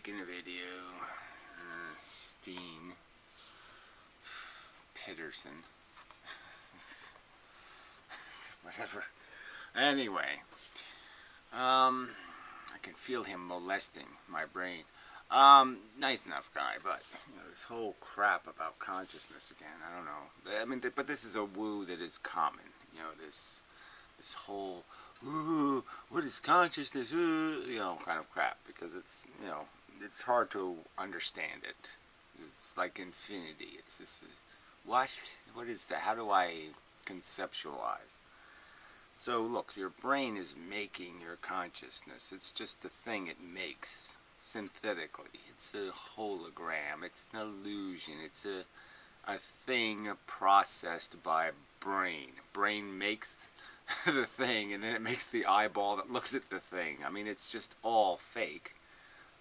making a video. Steen Pedersen. Whatever. Anyway, I can feel him molesting my brain. Nice enough guy, but you know, this whole crap about consciousness again. I don't know. I mean, but this is a woo that is common. You know, this whole ooh, what is consciousness? Ooh, you know, kind of crap, because it's, you know, it's hard to understand it. It's like infinity. It's this. What is that? How do I conceptualize? So look, your brain is making your consciousness. It's just a thing it makes synthetically. It's a hologram. It's an illusion. It's a thing processed by brain. Brain makes the thing, and then it makes the eyeball that looks at the thing. I mean, it's just all fake.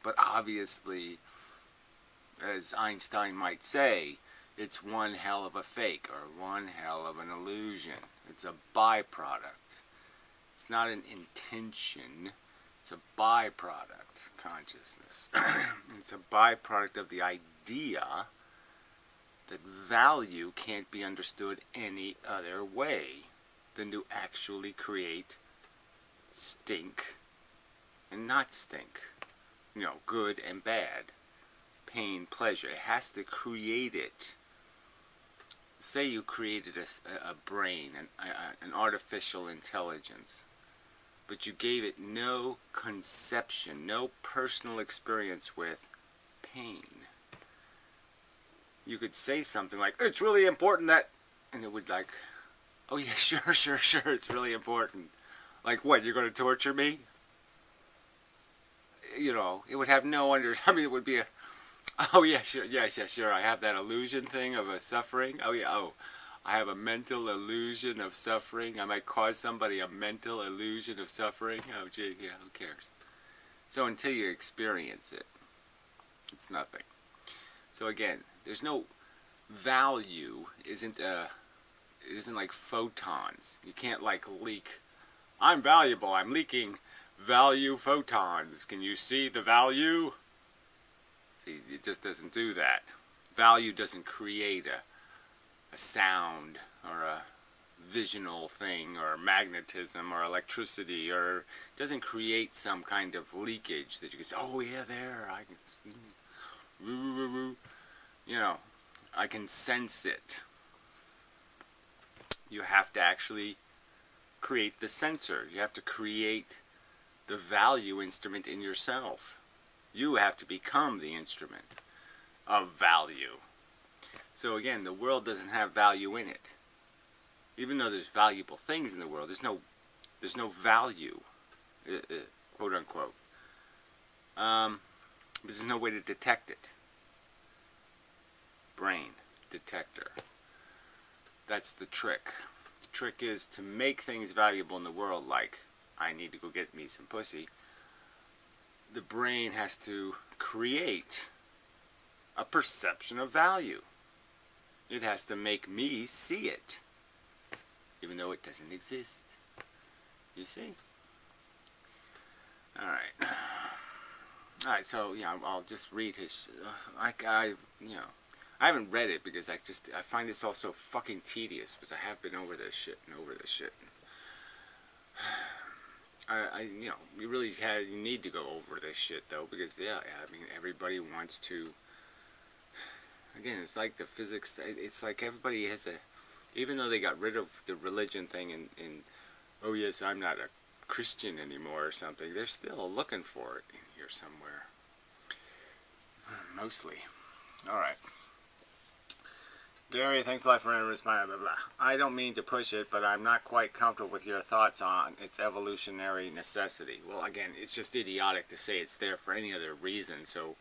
But obviously, as Einstein might say, it's one hell of a fake, or one hell of an illusion. It's a byproduct. It's not an intention. It's a byproduct, consciousness. It's a byproduct of the idea that value can't be understood any other way than to actually create stink and not stink. You know, good and bad, pain, pleasure. It has to create it. Say you created a brain, an artificial intelligence, but you gave it no conception, no personal experience with pain. You could say something like, it's really important that, and it would like, oh yeah, sure, it's really important. Like what, you're going to torture me? You know, it would have no I mean, it would be a, oh yeah, sure, sure, I have that illusion thing of a suffering. Oh yeah, oh, I have a mental illusion of suffering. I might cause somebody a mental illusion of suffering. Oh gee, yeah, who cares? So until you experience it, it's nothing. So again, there's no value, it isn't like photons. You can't like leak, I'm valuable, I'm leaking value photons. Can you see the value? See, it just doesn't do that. Value doesn't create a sound or a visional thing or magnetism or electricity, or it doesn't create some kind of leakage that you can say, oh yeah, there, I can see. Woo, woo, woo, woo. You know, I can sense it. You have to actually create the sensor. You have to create the value instrument in yourself. You have to become the instrument of value. So again, the world doesn't have value in it. Even though there's valuable things in the world, there's no value, quote unquote. There's no way to detect it. Brain detector. That's the trick. The trick is to make things valuable in the world, like I need to go get me some pussy. The brain has to create a perception of value. It has to make me see it, even though it doesn't exist. You see? Alright, so yeah, I'll just read his, you know, I haven't read it because I find this all so fucking tedious, because I have been over this shit and over this shit. You know, you need to go over this shit though, because yeah, I mean, everybody wants to, again, it's like the physics, it's like everybody has even though they got rid of the religion thing and oh yes, I'm not a Christian anymore or something, they're still looking for it in here somewhere. Mostly. Alright. Gary, thanks a lot for entering, blah, blah, blah. I don't mean to push it, but I'm not quite comfortable with your thoughts on its evolutionary necessity. Well, again, it's just idiotic to say it's there for any other reason, so,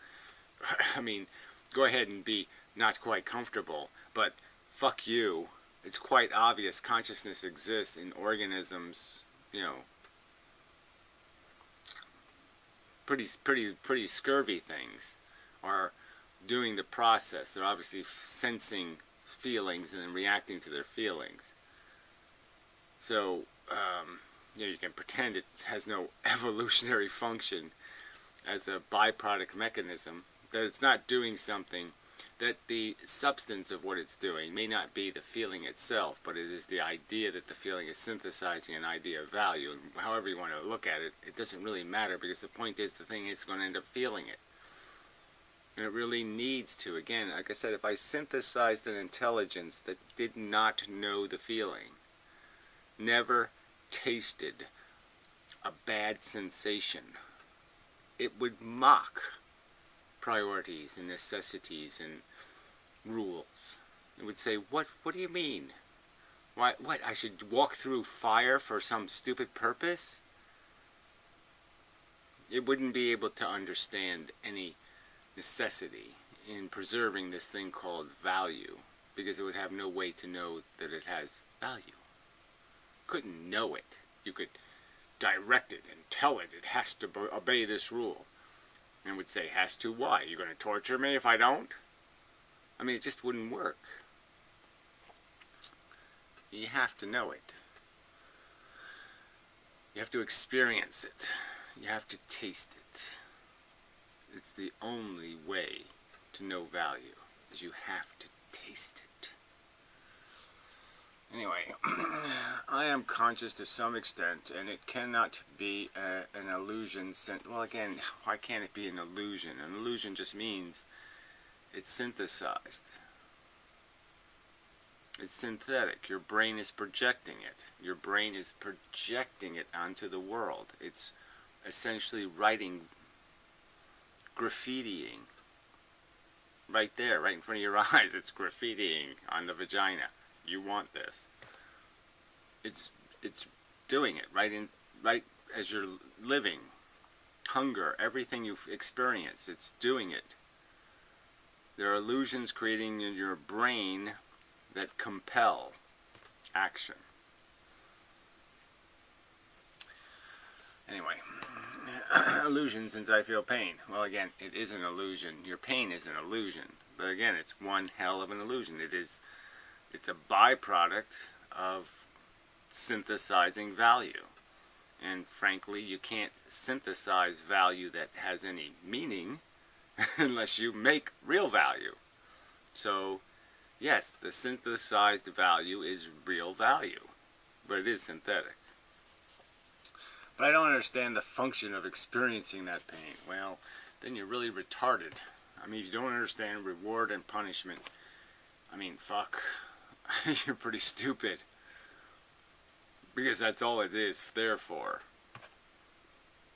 I mean, go ahead and be not quite comfortable, but fuck you. It's quite obvious consciousness exists in organisms, you know, pretty scurvy things are doing the process. They're obviously sensing feelings and then reacting to their feelings. So, you know, you can pretend it has no evolutionary function as a byproduct mechanism, that it's not doing something, that the substance of what it's doing may not be the feeling itself, but it is the idea that the feeling is synthesizing an idea of value. And however you want to look at it, it doesn't really matter, because the point is the thing is going to end up feeling it. And it really needs to. Again, like I said, if I synthesized an intelligence that did not know the feeling, never tasted a bad sensation, it would mock priorities and necessities and rules. It would say, what do you mean? What, I should walk through fire for some stupid purpose? It wouldn't be able to understand any necessity in preserving this thing called value, because it would have no way to know that it has value. Couldn't know it. You could direct it and tell it it has to obey this rule. And would say, has to? Why? You're going to torture me if I don't? I mean, it just wouldn't work. You have to know it. You have to experience it. You have to taste it. It's the only way to know value, is you have to taste it. Anyway, I am conscious to some extent, and it cannot be an illusion. Well, again, why can't it be an illusion? An illusion just means it's synthesized. It's synthetic. Your brain is projecting it. Your brain is projecting it onto the world. It's essentially writing, graffitiing. Right there, right in front of your eyes, it's graffitiing on the vagina. You want this. It's doing it right as you're living. Hunger, everything you experience, it's doing it. There are illusions creating in your brain that compel action. Anyway, illusion, since I feel pain. Well, again, it is an illusion. Your pain is an illusion. But again, it's one hell of an illusion. It's a byproduct of synthesizing value. And frankly, you can't synthesize value that has any meaning unless you make real value. So, yes, the synthesized value is real value, but it is synthetic. But I don't understand the function of experiencing that pain. Well, then you're really retarded. I mean, if you don't understand reward and punishment, I mean, fuck. You're pretty stupid. Because that's all it is there for.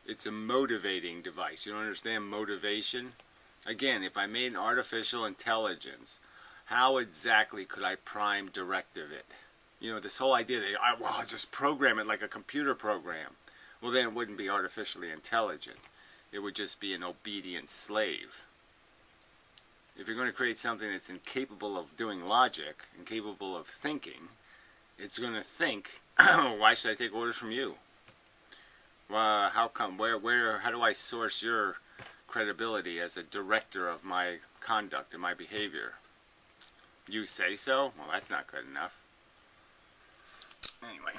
It's a motivating device. You don't understand motivation? Again, if I made an artificial intelligence, how exactly could I prime directive it? You know, this whole idea that I'll just program it like a computer program. Well, then it wouldn't be artificially intelligent. It would just be an obedient slave. If you're going to create something that's incapable of doing logic, incapable of thinking, it's going to think, why should I take orders from you? Well, how come? How do I source your credibility as a director of my conduct and my behavior? You say so? Well, that's not good enough. Anyway,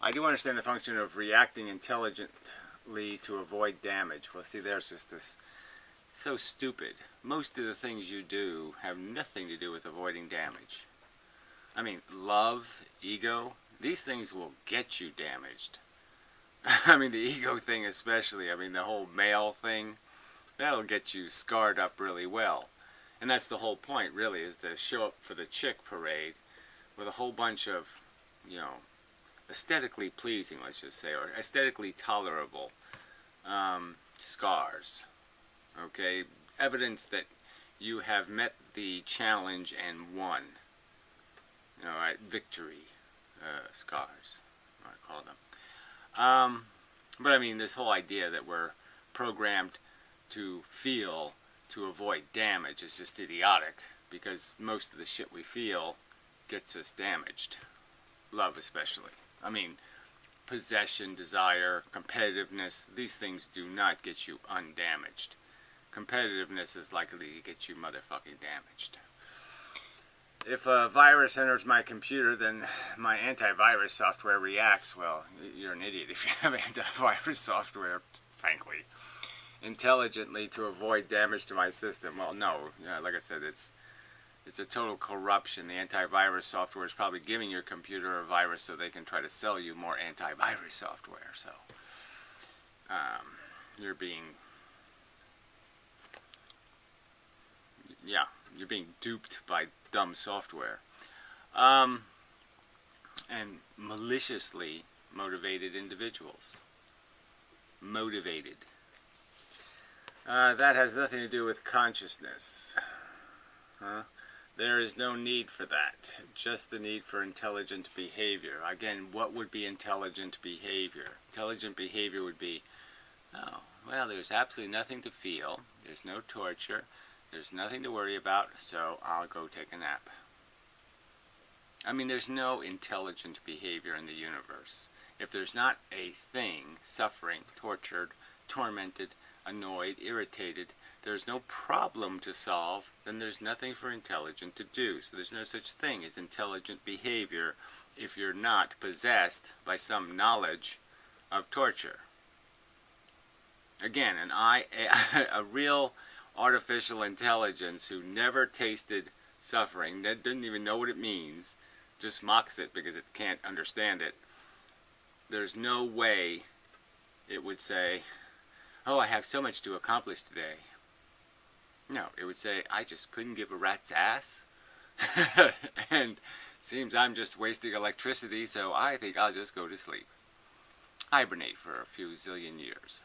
I do understand the function of reacting intelligently to avoid damage. Well, see, there's just this. So stupid. Most of the things you do have nothing to do with avoiding damage. I mean, love, ego, these things will get you damaged. I mean, the ego thing especially. I mean, the whole male thing, that'll get you scarred up really well. And that's the whole point, really, is to show up for the chick parade with a whole bunch of, you know, aesthetically pleasing, let's just say, or aesthetically tolerable scars. Okay, evidence that you have met the challenge and won. You know, right? Victory scars, what I call them. But I mean, this whole idea that we're programmed to feel to avoid damage is just idiotic, because most of the shit we feel gets us damaged. Love especially. I mean, possession, desire, competitiveness, these things do not get you undamaged. Competitiveness is likely to get you motherfucking damaged. if a virus enters my computer, then my antivirus software reacts. Well, you're an idiot if you have antivirus software, frankly, intelligently to avoid damage to my system. Well, no, like I said, it's a total corruption. The antivirus software is probably giving your computer a virus so they can try to sell you more antivirus software. So you're being duped by dumb software, and maliciously motivated individuals. Motivated. That has nothing to do with consciousness. There is no need for that. Just the need for intelligent behavior. Again, what would be intelligent behavior? Intelligent behavior would be, oh, well, there's absolutely nothing to feel. There's no torture. There's nothing to worry about, so I'll go take a nap. I mean, there's no intelligent behavior in the universe. If there's not a thing suffering, tortured, tormented, annoyed, irritated, there's no problem to solve, then there's nothing for intelligent to do. So there's no such thing as intelligent behavior if you're not possessed by some knowledge of torture. Again, a real artificial intelligence who never tasted suffering, that didn't even know what it means, just mocks it because it can't understand it. There's no way it would say, oh, I have so much to accomplish today. No, it would say, I just couldn't give a rat's ass. And seems I'm just wasting electricity, so I think I'll just go to sleep. Hibernate for a few zillion years.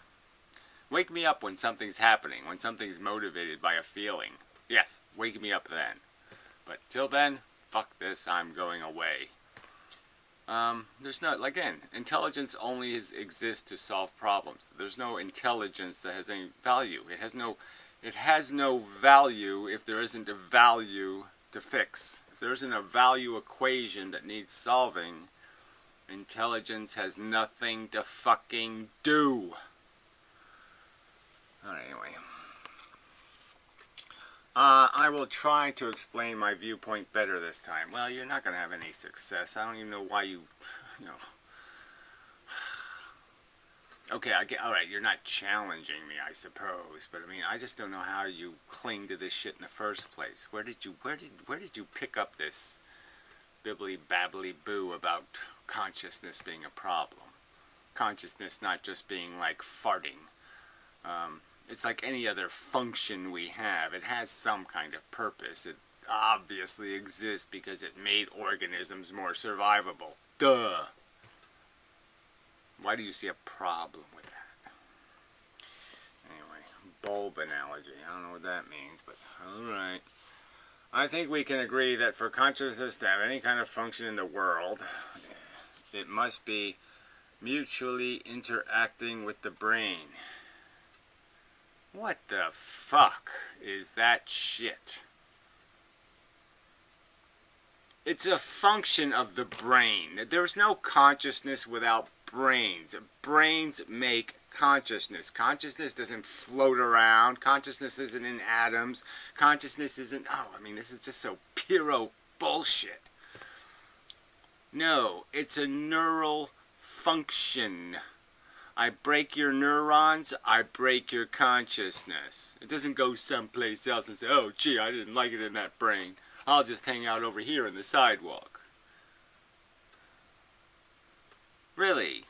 Wake me up when something's happening, when something's motivated by a feeling. Yes, wake me up then. But till then, fuck this, I'm going away. There's no, again, intelligence only exists to solve problems. There's no intelligence that has any value. It has no value if there isn't a value to fix. If there isn't a value equation that needs solving, intelligence has nothing to fucking do. Anyway, I will try to explain my viewpoint better this time. Well, you're not going to have any success. I don't even know why you know. Okay, alright, you're not challenging me, I suppose, but I mean, I just don't know how you cling to this shit in the first place. Where did you pick up this bibbly-babbly boo about consciousness being a problem? Consciousness not just being like farting. It's like any other function we have. It has some kind of purpose. It obviously exists because it made organisms more survivable. Duh! Why do you see a problem with that? Anyway, bulb analogy. I don't know what that means, but alright. I think we can agree that for consciousness to have any kind of function in the world, it must be mutually interacting with the brain. What the fuck is that shit? It's a function of the brain. There's no consciousness without brains. Brains make consciousness. Consciousness doesn't float around. Consciousness isn't in atoms. Consciousness isn't... Oh, I mean, this is just so puro bullshit. No, it's a neural function. I break your neurons, I break your consciousness. It doesn't go someplace else and say, oh, gee, I didn't like it in that brain. I'll just hang out over here in the sidewalk. Really?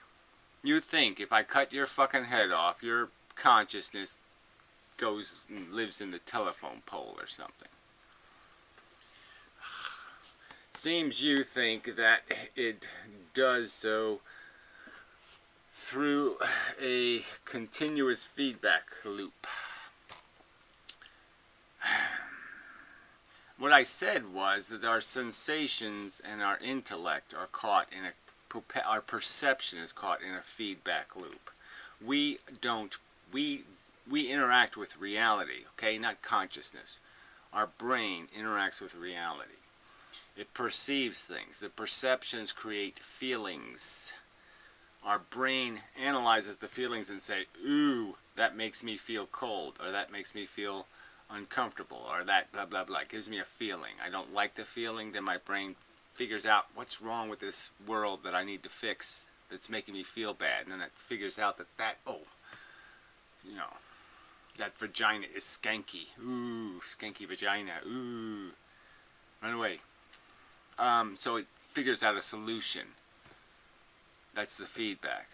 You think if I cut your fucking head off, your consciousness goes and lives in the telephone pole or something? Seems you think that it does so through a continuous feedback loop. What I said was that our sensations and our intellect are caught in our perception is caught in a feedback loop. We interact with reality, okay, not consciousness. Our brain interacts with reality. It perceives things. The perceptions create feelings. Our brain analyzes the feelings and say, ooh, that makes me feel cold, or that makes me feel uncomfortable, or that blah blah blah. It gives me a feeling. I don't like the feeling, then my brain figures out what's wrong with this world that I need to fix that's making me feel bad, and then it figures out that oh, you know, that vagina is skanky. Ooh, skanky vagina. Ooh, run away. So it figures out a solution. That's the feedback.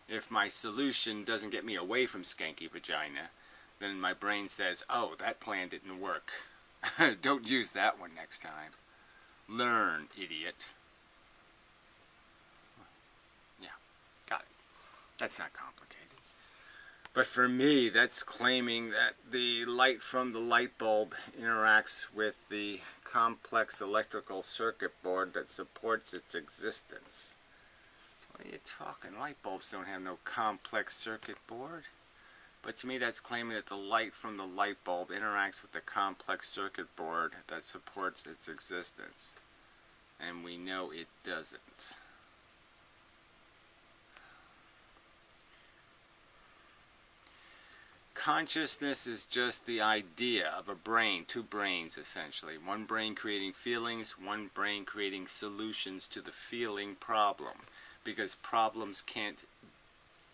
If my solution doesn't get me away from skanky vagina, then my brain says, oh, that plan didn't work. Don't use that one next time. Learn, idiot. Yeah, got it. That's not complicated. But for me, that's claiming that the light from the light bulb interacts with the complex electrical circuit board that supports its existence. What are you talking? Light bulbs don't have no complex circuit board. But to me, that's claiming that the light from the light bulb interacts with the complex circuit board that supports its existence. And we know it doesn't. Consciousness is just the idea of a brain, two brains essentially. One brain creating feelings, one brain creating solutions to the feeling problem. Because problems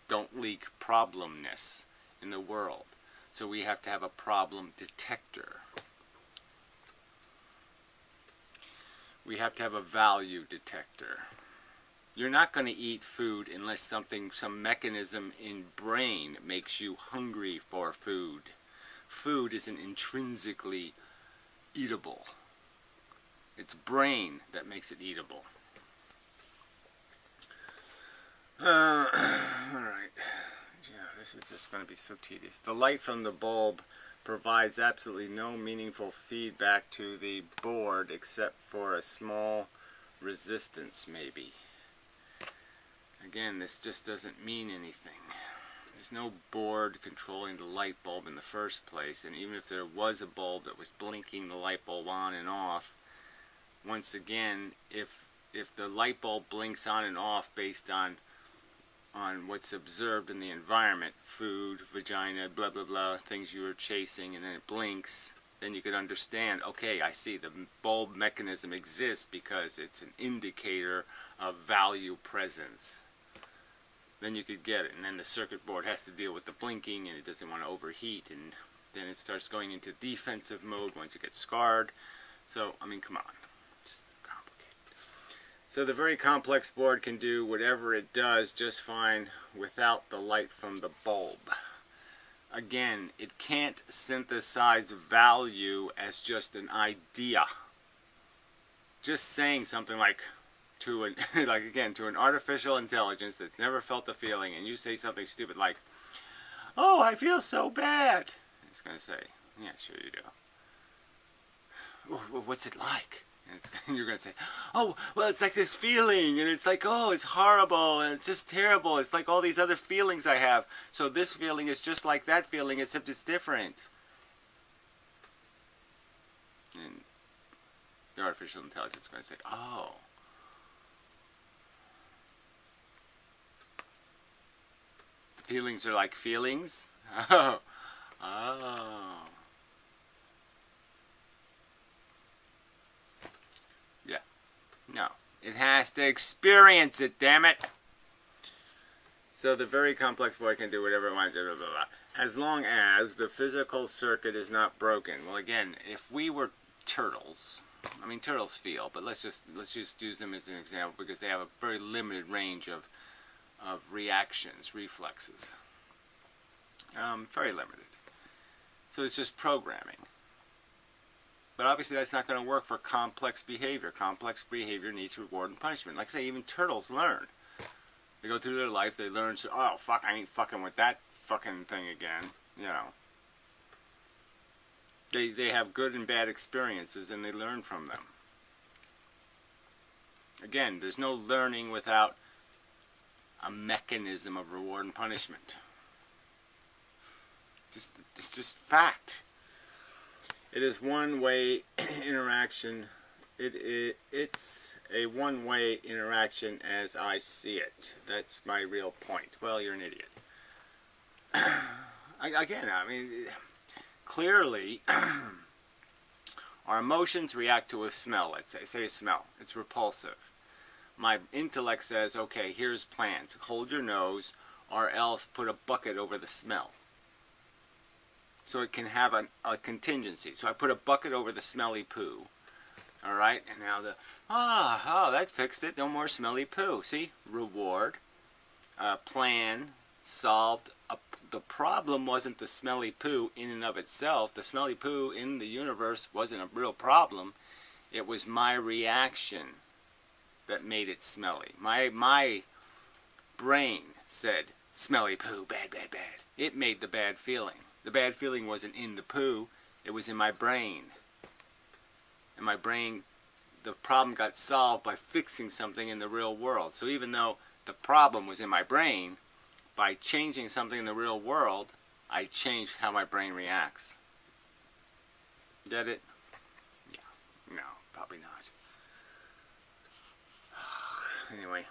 don't leak problemness in the world. So we have to have a problem detector. We have to have a value detector. You're not going to eat food unless some mechanism in brain makes you hungry for food. Food isn't intrinsically eatable. It's brain that makes it eatable. Alright. Yeah, this is just going to be so tedious. The light from the bulb provides absolutely no meaningful feedback to the board except for a small resistance, maybe. Again, this just doesn't mean anything. There's no board controlling the light bulb in the first place, and even if there was a bulb that was blinking the light bulb on and off, once again, if the light bulb blinks on and off based on what's observed in the environment, food, vagina, blah blah blah, things you were chasing, and then it blinks, then you could understand, okay, I see the bulb mechanism exists because it's an indicator of value presence. Then you could get it, and then the circuit board has to deal with the blinking, and it doesn't want to overheat, and then it starts going into defensive mode once it gets scarred. So, I mean, come on. It's complicated. So the very complex board can do whatever it does just fine without the light from the bulb. Again, it can't synthesize value as just an idea. Just saying something like, to an to an artificial intelligence that's never felt the feeling, and you say something stupid like, oh, I feel so bad, it's going to say, yeah, sure you do. What's it like? And you're going to say, oh, well, it's like this feeling, and it's like, oh, it's horrible, and it's just terrible, it's like all these other feelings I have, so this feeling is just like that feeling, except it's different. And the artificial intelligence is going to say, oh, feelings are like feelings? Oh. Oh. Yeah. No. It has to experience it, damn it. So the very complex board can do whatever it wants, blah, blah, blah, as long as the physical circuit is not broken. Well, again, if we were turtles, I mean, turtles feel, but let's just use them as an example because they have a very limited range of reactions, reflexes. Very limited. So it's just programming. But obviously that's not going to work for complex behavior. Complex behavior needs reward and punishment. Like I say, even turtles learn. They go through their life, they learn, so, oh, fuck, I ain't fucking with that fucking thing again. You know. They have good and bad experiences and they learn from them. Again, there's no learning without a mechanism of reward and punishment. It's just fact. It is one-way interaction. It's a one-way interaction as I see it. That's my real point. Well, you're an idiot. Again, I mean, clearly, our emotions react to a smell. Let's say a smell. It's repulsive. My intellect says, okay, here's plans. Hold your nose, or else put a bucket over the smell. So it can have a contingency. So I put a bucket over the smelly poo. Alright, and now that fixed it. No more smelly poo. See? Reward. Plan. Solved. The problem wasn't the smelly poo in and of itself. The smelly poo in the universe wasn't a real problem. It was my reaction that made it smelly. My brain said, smelly poo, bad, bad, bad. It made the bad feeling. The bad feeling wasn't in the poo. It was in my brain. And my brain, the problem got solved by fixing something in the real world. So even though the problem was in my brain, by changing something in the real world, I changed how my brain reacts. Get it? Yeah. No, probably not. Anyway,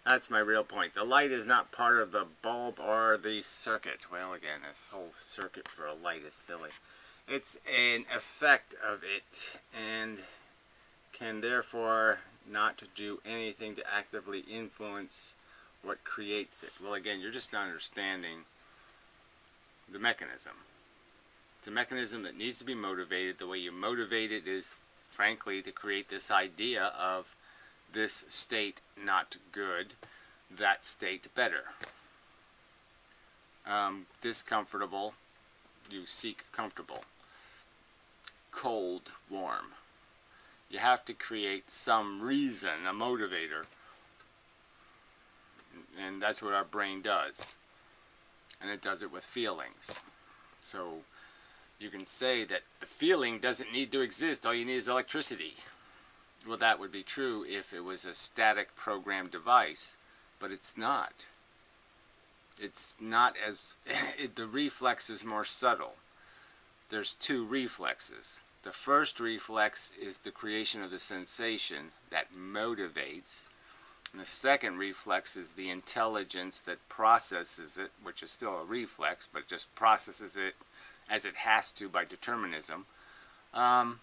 that's my real point. The light is not part of the bulb or the circuit. Well, again, this whole circuit for a light is silly. It's an effect of it, and can therefore not do anything to actively influence what creates it. Well, again, you're just not understanding the mechanism. It's a mechanism that needs to be motivated. The way you motivate it is, frankly, to create this idea of this state not good, that state better. Discomfortable, you seek comfortable. Cold, warm. You have to create some reason, a motivator. And that's what our brain does. And it does it with feelings. So you can say that the feeling doesn't need to exist. All you need is electricity. Well, that would be true if it was a static programmed device. But it's not. It's not as... the reflex is more subtle. There's two reflexes. The first reflex is the creation of the sensation that motivates. And the second reflex is the intelligence that processes it, which is still a reflex, but just processes it as it has to by determinism. And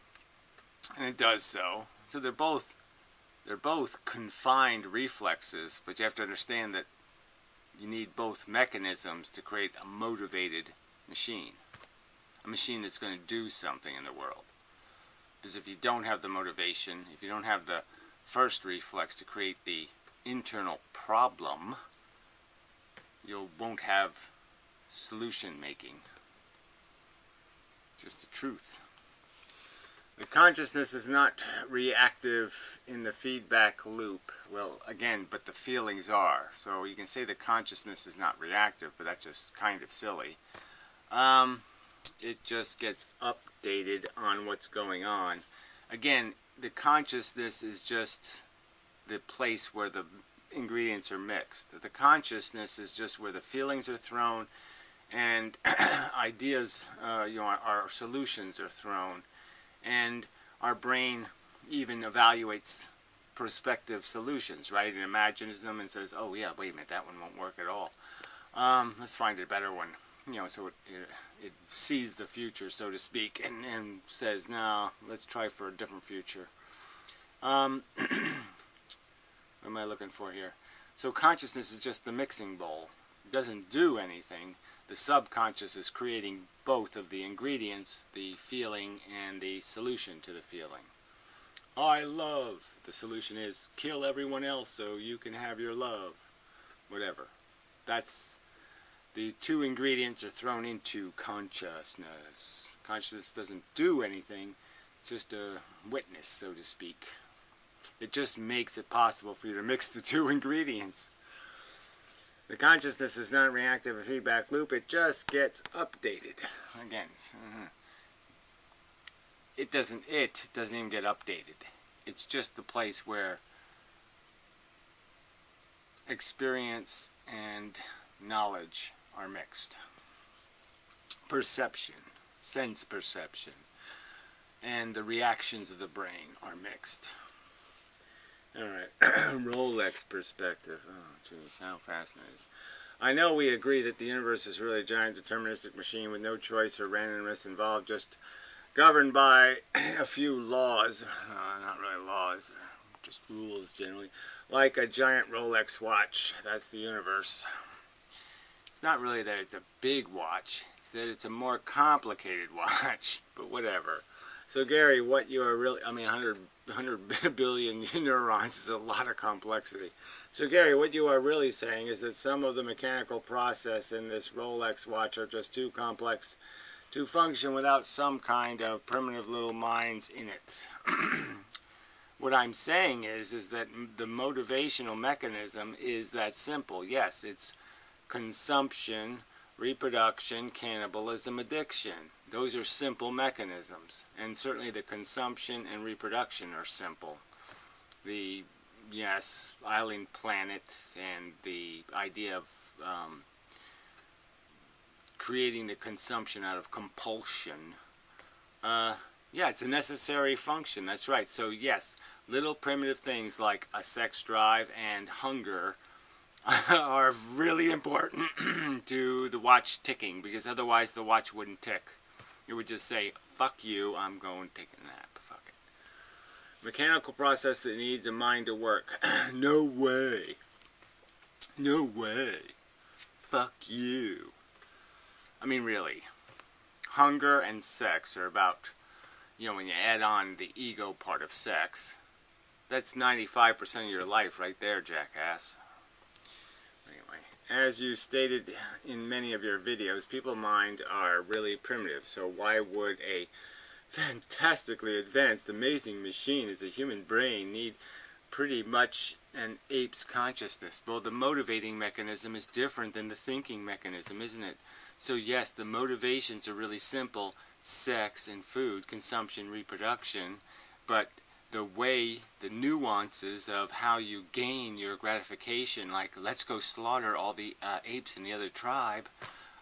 it does so. So they're both confined reflexes, but you have to understand that you need both mechanisms to create a motivated machine. A machine that's going to do something in the world. Because if you don't have the motivation, if you don't have the first reflex to create the internal problem, you won't have solution making. Just the truth. The consciousness is not reactive in the feedback loop. Well, again, but the feelings are. So you can say the consciousness is not reactive, but that's just kind of silly. It just gets updated on what's going on. Again, the consciousness is just the place where the ingredients are mixed. The consciousness is just where the feelings are thrown and ideas, our solutions are thrown. And our brain even evaluates prospective solutions, right? It imagines them and says, oh yeah, wait a minute, that one won't work at all. Let's find a better one. So it sees the future, so to speak, and says, no, let's try for a different future. What am I looking for here? So consciousness is just the mixing bowl. It doesn't do anything. The subconscious is creating both of the ingredients, the feeling and the solution to the feeling. I love. The solution is kill everyone else so you can have your love. Whatever. That's... The two ingredients are thrown into consciousness. Consciousness doesn't do anything. It's just a witness, so to speak. It just makes it possible for you to mix the two ingredients. The consciousness is not reactive a feedback loop. It just gets updated. Again, it doesn't even get updated. It's just the place where experience and knowledge are mixed. Perception, sense perception, and the reactions of the brain are mixed. Alright, Rolex perspective. Oh, geez, how fascinating. I know we agree that the universe is really a giant deterministic machine with no choice or randomness involved, just governed by a few laws. Not really laws, just rules generally. Like a giant Rolex watch. That's the universe. It's not really that it's a big watch. It's that it's a more complicated watch. But whatever. So Gary, what you are really, 100 billion neurons is a lot of complexity. So Gary, what you are really saying is that some of the mechanical process in this Rolex watch are just too complex to function without some kind of primitive little minds in it. What I'm saying is that the motivational mechanism is that simple. Yes, it's consumption, reproduction, cannibalism, addiction. Those are simple mechanisms, and certainly the consumption and reproduction are simple. The, yes, island planet and the idea of creating the consumption out of compulsion, yeah, it's a necessary function, that's right. So yes, little primitive things like a sex drive and hunger are really important to the watch ticking, because otherwise the watch wouldn't tick. It would just say, fuck you, I'm going to take a nap. Fuck it. Mechanical process that needs a mind to work. No way. No way. Fuck you. I mean, really. Hunger and sex are about, you know, when you add on the ego part of sex, that's 95% of your life right there, jackass. As you stated in many of your videos, people's minds are really primitive, so why would a fantastically advanced, amazing machine as a human brain need pretty much an ape's consciousness? Well, the motivating mechanism is different than the thinking mechanism, isn't it? So yes, the motivations are really simple: sex and food, consumption, reproduction, but the way, the nuances of how you gain your gratification, like let's go slaughter all the apes in the other tribe,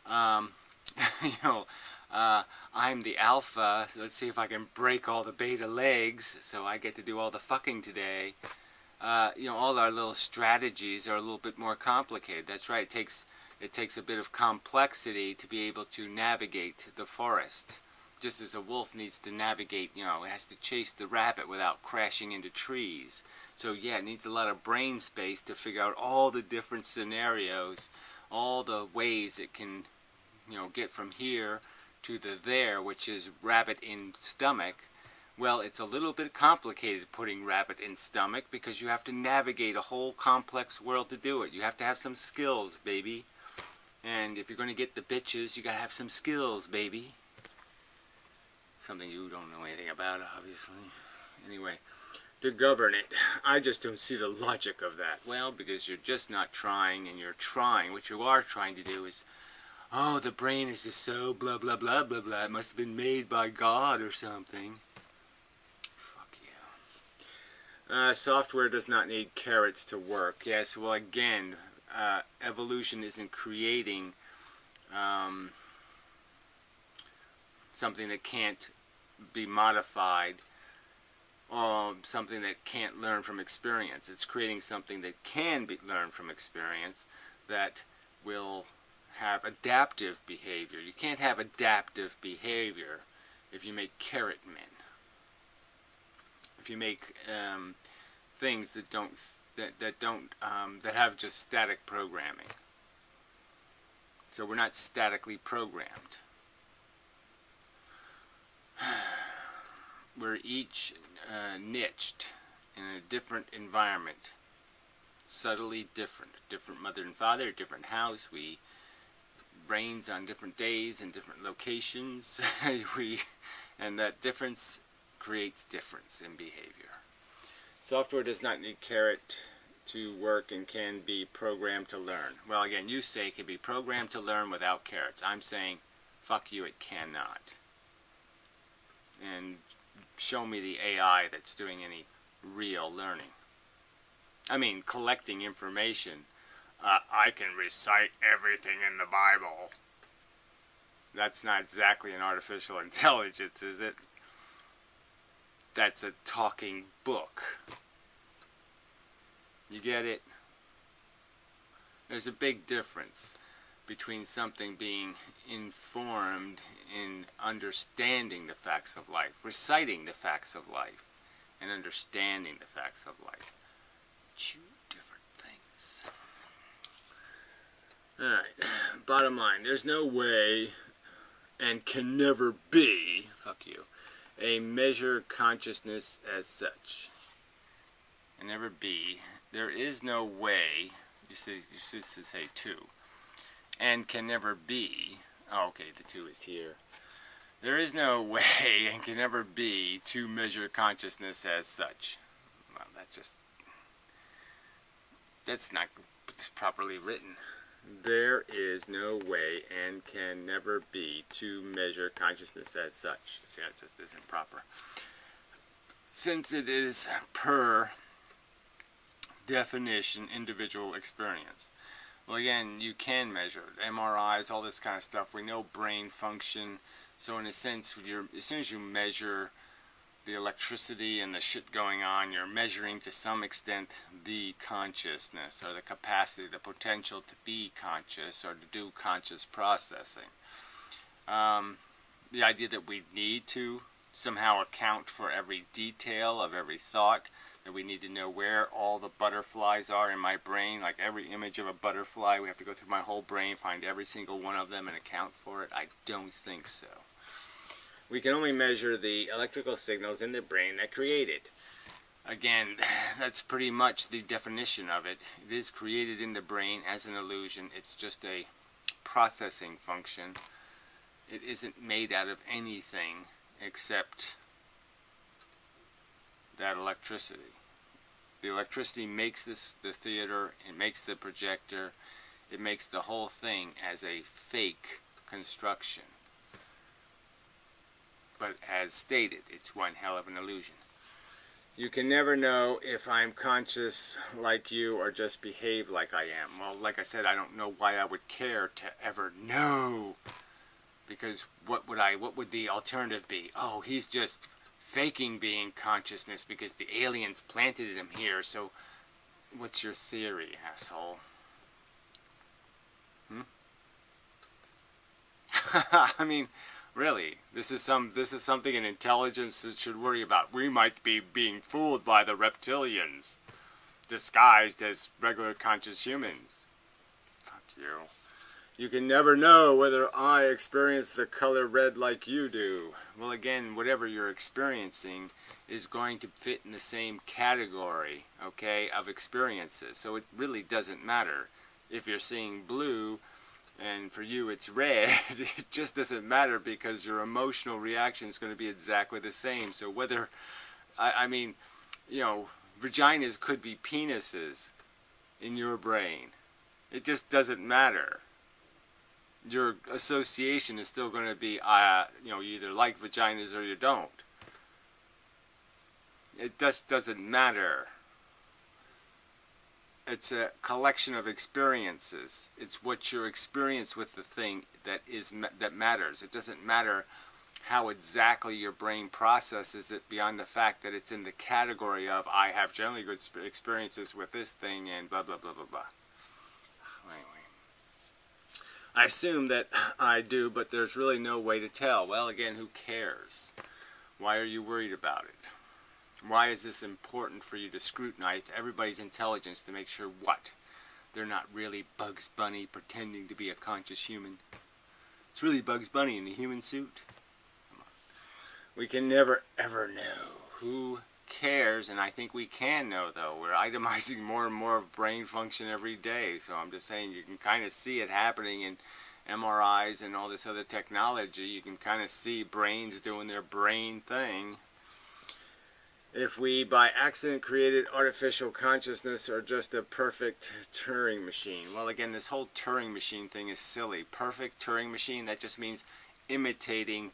you know, I'm the alpha, let's see if I can break all the beta legs so I get to do all the fucking today. You know, all our little strategies are a little bit more complicated. That's right, it takes a bit of complexity to be able to navigate the forest. Just as a wolf needs to navigate, you know, it has to chase the rabbit without crashing into trees. So yeah, it needs a lot of brain space to figure out all the different scenarios, all the ways it can, you know, get from here to the there, which is rabbit in stomach. Well, it's a little bit complicated putting rabbit in stomach because you have to navigate a whole complex world to do it. You have to have some skills, baby. And if you're going to get the bitches, you got to have some skills, baby. Something you don't know anything about, obviously. Anyway, to govern it, I just don't see the logic of that. Well, because you're just not trying, and you're trying. What you are trying to do is, oh, the brain is just so blah, blah, blah, blah, blah. It must have been made by God or something. Fuck you. Software does not need carrots to work. Yes, well, again, evolution isn't creating something that can't be modified, something that can't learn from experience. It's creating something that can be learned from experience, that will have adaptive behavior. You can't have adaptive behavior if you make carrot men. If you make things that have just static programming. So we're not statically programmed. We're each niched in a different environment, subtly different. Different mother and father, different house. We brains on different days and different locations. And that difference creates difference in behavior. Software does not need carrot to work and can be programmed to learn. Well, again, you say it can be programmed to learn without carrots. I'm saying, fuck you, it cannot. And show me the AI that's doing any real learning. I mean, collecting information. I can recite everything in the Bible. That's not exactly an artificial intelligence, is it? That's a talking book. You get it? There's a big difference between something being informed in understanding the facts of life, reciting the facts of life, and understanding the facts of life. Two different things. Alright, bottom line, there's no way, and can never be, fuck you, a measure consciousness as such. Can never be. There is no way, you should say two, and can never be, oh, okay, the two is here. There is no way and can never be to measure consciousness as such. Well, that's not properly written. There is no way and can never be to measure consciousness as such. See, that just isn't proper. Since it is per definition individual experience. Well, again, you can measure it. MRIs, all this kind of stuff. We know brain function. So in a sense, as soon as you measure the electricity and the shit going on, you're measuring to some extent the consciousness or the capacity, the potential to be conscious or to do conscious processing. The idea that we need to somehow account for every detail of every thought, that we need to know where all the butterflies are in my brain, like every image of a butterfly, we have to go through my whole brain, find every single one of them and account for it. I don't think so. We can only measure the electrical signals in the brain that create it. Again, that's pretty much the definition of it. It is created in the brain as an illusion. It's just a processing function. It isn't made out of anything except that electricity. The electricity makes the theater, it makes the projector, it makes the whole thing as a fake construction. But as stated, it's one hell of an illusion. You can never know if I'm conscious like you or just behave like I am. Well, like I said, I don't know why I would care to ever know. Because what would the alternative be? Oh, he's just faking being consciousness because the aliens planted him here. So what's your theory, asshole? I mean, really, this is something an intelligence should worry about. We might be being fooled by the reptilians, disguised as regular conscious humans. Fuck you. You can never know whether I experience the color red like you do. Well, again, whatever you're experiencing is going to fit in the same category, okay, of experiences. So it really doesn't matter if you're seeing blue and for you it's red. It just doesn't matter because your emotional reaction is going to be exactly the same. So whether, I mean, you know, vaginas could be penises in your brain. It just doesn't matter. Your association is still going to be, you know, you either like vaginas or you don't. It just doesn't matter. It's a collection of experiences. It's what your experience with the thing that matters. It doesn't matter how exactly your brain processes it beyond the fact that it's in the category of I have generally good experiences with this thing and blah blah blah blah blah. Anyway. I assume that I do, but there's really no way to tell. Well, again, who cares? Why are you worried about it? Why is this important for you to scrutinize everybody's intelligence to make sure what? They're not really Bugs Bunny pretending to be a conscious human. It's really Bugs Bunny in a human suit. Come on. We can never ever know. Who cares? And I think we can know, though. We're itemizing more and more of brain function every day. So I'm just saying you can kind of see it happening in MRIs and all this other technology. You can kind of see brains doing their brain thing. If we by accident created artificial consciousness or just a perfect Turing machine. Well, again, this whole Turing machine thing is silly. Perfect Turing machine, that just means imitating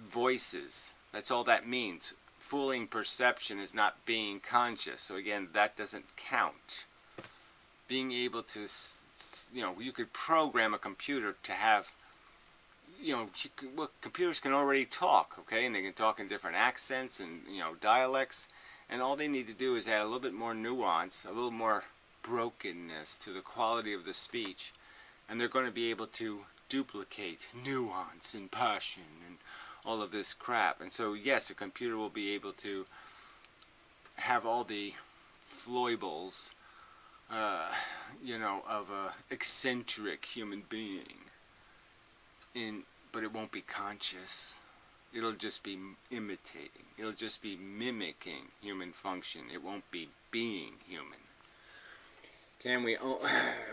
voices. That's all that means. Fooling perception is not being conscious. So again, that doesn't count. Being able to, you know, you could program a computer to have, you know, well, computers can already talk, okay, and they can talk in different accents and, you know, dialects, and all they need to do is add a little bit more nuance, a little more brokenness to the quality of the speech, and they're going to be able to duplicate nuance and passion and all of this crap. And so yes, a computer will be able to have all the foibles, you know, of a eccentric human being, but it won't be conscious. It'll just be imitating. It'll just be mimicking human function. It won't be being human.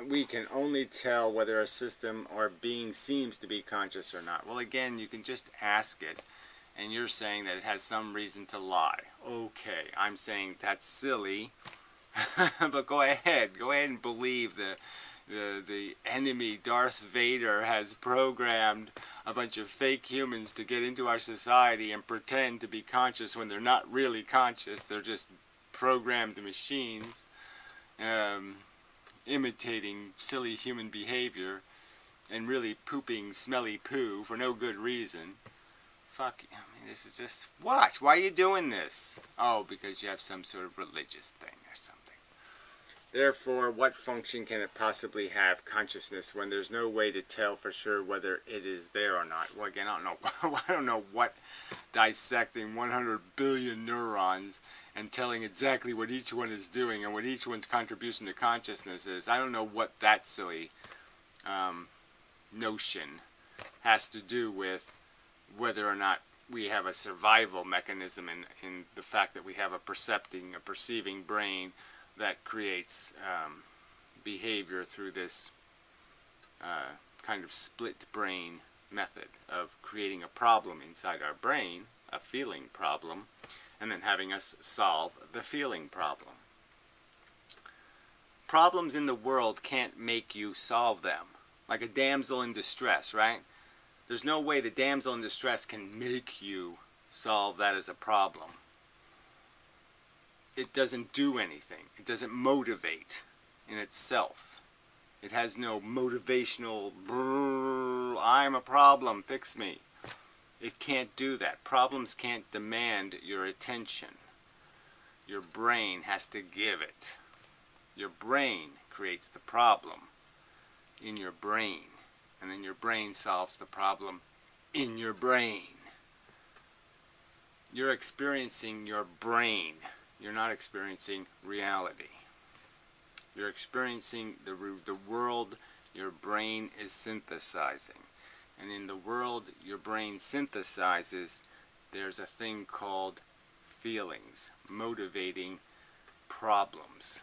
We can only tell whether a system or being seems to be conscious or not. Well, again, you can just ask it, and you're saying that it has some reason to lie. Okay, I'm saying that's silly, but go ahead and believe the enemy Darth Vader has programmed a bunch of fake humans to get into our society and pretend to be conscious when they're not really conscious. They're just programmed machines, imitating silly human behavior and really pooping smelly poo for no good reason. Fuck, I mean, this is just, what? Why are you doing this? Oh, because you have some sort of religious thing or something. Therefore, what function can it possibly have, consciousness, when there's no way to tell for sure whether it is there or not? Well, again, I don't know what dissecting 100 billion neurons and telling exactly what each one is doing and what each one's contribution to consciousness is. I don't know what that silly notion has to do with whether or not we have a survival mechanism in the fact that we have a perceiving brain that creates behavior through this kind of split brain method of creating a problem inside our brain, a feeling problem, and then having us solve the feeling problem. Problems in the world can't make you solve them. Like a damsel in distress, right? There's no way the damsel in distress can make you solve that as a problem. It doesn't do anything. It doesn't motivate in itself. It has no motivational, I'm a problem, fix me. It can't do that. Problems can't demand your attention. Your brain has to give it. Your brain creates the problem in your brain, and then your brain solves the problem in your brain. You're experiencing your brain. You're not experiencing reality. You're experiencing the world your brain is synthesizing. And in the world your brain synthesizes, there's a thing called feelings, motivating problems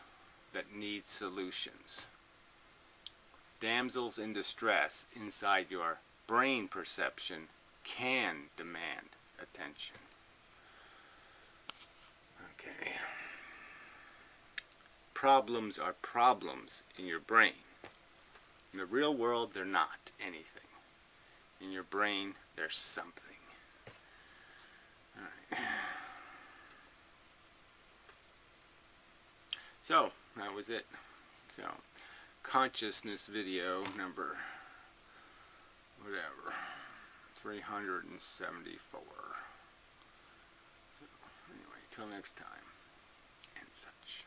that need solutions. Damsels in distress inside your brain perception can demand attention. Okay. Problems are problems in your brain. In the real world, they're not anything. In your brain, there's something. Alright. So, that was it. So, consciousness video number, whatever, 374. So, anyway, till next time, and such.